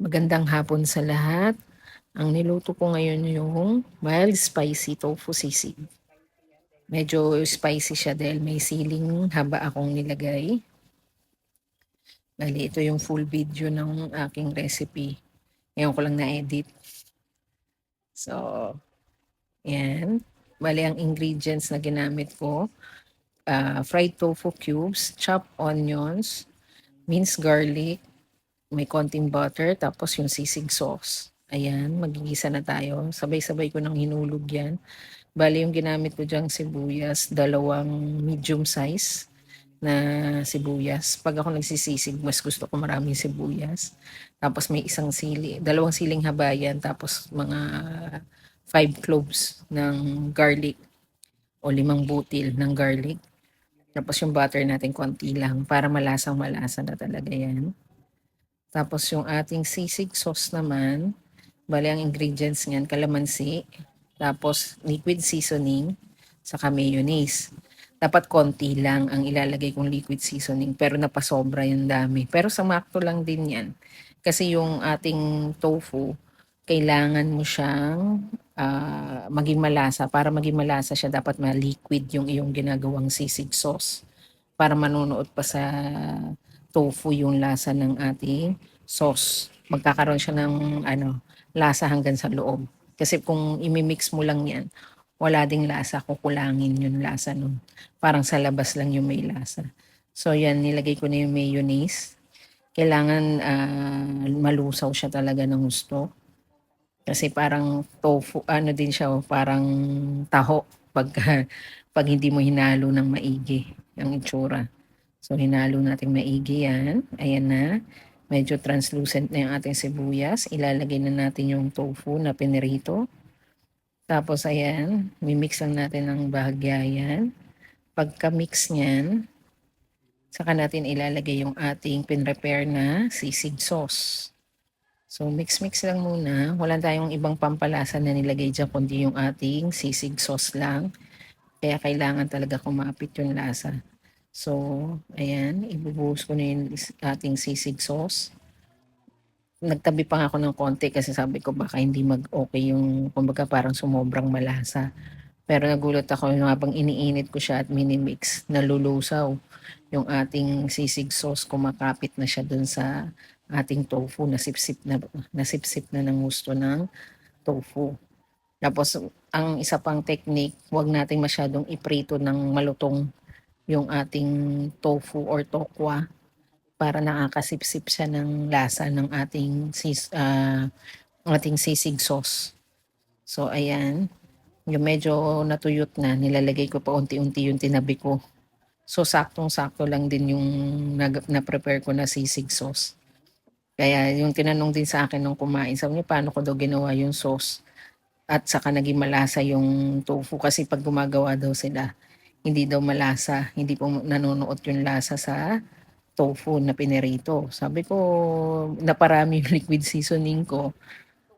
Magandang hapon sa lahat. Ang niluto ko ngayon yung mild spicy tofu sisig. Medyo spicy siya dahil may siling haba akong nilagay. Bali, ito yung full video ng aking recipe. Ngayon ko lang na-edit. So, yan. Bali, ang ingredients na ginamit ko, fried tofu cubes, chopped onions, minced garlic, may konting butter, tapos yung sisig sauce. Ayan, magigisa na tayo. Sabay-sabay ko nang hinulog yan. Bali, yung ginamit ko diyang sibuyas, 2 medium size na sibuyas. Pag ako nagsisisig, mas gusto ko maraming sibuyas. Tapos may 2 siling habayan, tapos mga 5 cloves ng garlic o 5 butil ng garlic. Tapos yung butter natin konti lang para malasang malasa na talaga yan. Tapos yung ating sisig sauce naman, bali ang ingredients niyan, kalamansi, tapos liquid seasoning, saka mayonnaise. Dapat konti lang ang ilalagay kong liquid seasoning pero napasobra yung dami. Pero samakto lang din yan. Kasi yung ating tofu, kailangan mo siyang maging malasa. Para maging malasa siya, dapat ma-liquid yung iyong ginagawang sisig sauce. Para manunuot pa sa tofu yung lasa ng ating sauce. Magkakaroon siya ng lasa hanggang sa loob. Kasi kung imimix mo lang yan, wala ding lasa, kukulangin yung lasa nun. Parang sa labas lang yung may lasa. So yan, nilagay ko na yung mayonnaise. Kailangan malusaw siya talaga ng gusto. Kasi parang tofu, ano din siya, parang taho pag, pag hindi mo hinalo ng maigi ang itsura. So, hinalo natin maigi yan. Ayan na. Medyo translucent na yung ating sibuyas. Ilalagay na natin yung tofu na pinirito. Tapos, ayan. Mimix lang natin ng bahagya yan. Pagka-mix niyan, saka natin ilalagay yung ating pinrepare na sisig sauce. So, mix-mix lang muna. Wala tayong ibang pampalasa na nilagay dyan, kundi yung ating sisig sauce lang. Kaya kailangan talaga kumapit yung lasa. So, ayan, ibubuhos ko na yung ating sisig sauce. Nagtabi pa nga ako ng konti kasi sabi ko baka hindi mag-okay yung, kumbaga parang sumobrang malasa. Pero nagulat ako yung habang iniinit ko siya at minimix, nalulusaw yung ating sisig sauce, kumakapit na siya dun sa ating tofu, nasipsip na ng gusto ng tofu. Tapos, ang isa pang technique, huwag nating masyadong iprito ng malutong yung ating tofu or tokwa para nakakasipsip siya ng lasa ng ating sisig sauce. So, ayan. Yung medyo natuyot na, nilalagay ko pa unti-unti yung tinabi ko. So, saktong-sakto lang din yung na-prepare ko na sisig sauce. Kaya yung tinanong din sa akin nung kumain, sabi niya, paano ko daw ginawa yung sauce? At saka naging malasa yung tofu kasi pag gumagawa daw sila, hindi daw malasa, hindi po nanunuot yung lasa sa tofu na pinirito. Sabi ko, naparami yung liquid seasoning ko.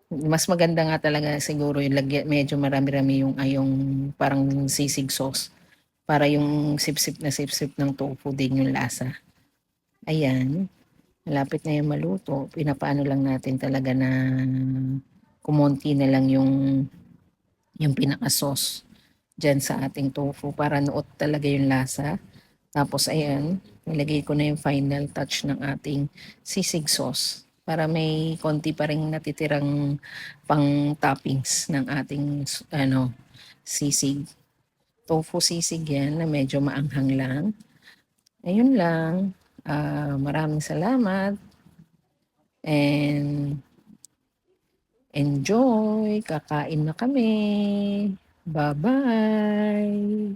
Mas maganda nga talaga siguro yung medyo marami-rami yung parang sisig sauce para yung sipsip ng tofu din yung lasa. Ayan, malapit na yung maluto. Pinapaano lang natin talaga na kumonti na lang yung pinaka-sauce dyan sa ating tofu para nuot talaga yung lasa. Tapos ayan, nilagay ko na yung final touch ng ating sisig sauce para may konti pa rin natitirang pang toppings ng ating sisig. Tofu sisig yan na medyo maanghang lang. Ayun lang. Maraming salamat and enjoy. Kakain na kami. Bye-bye.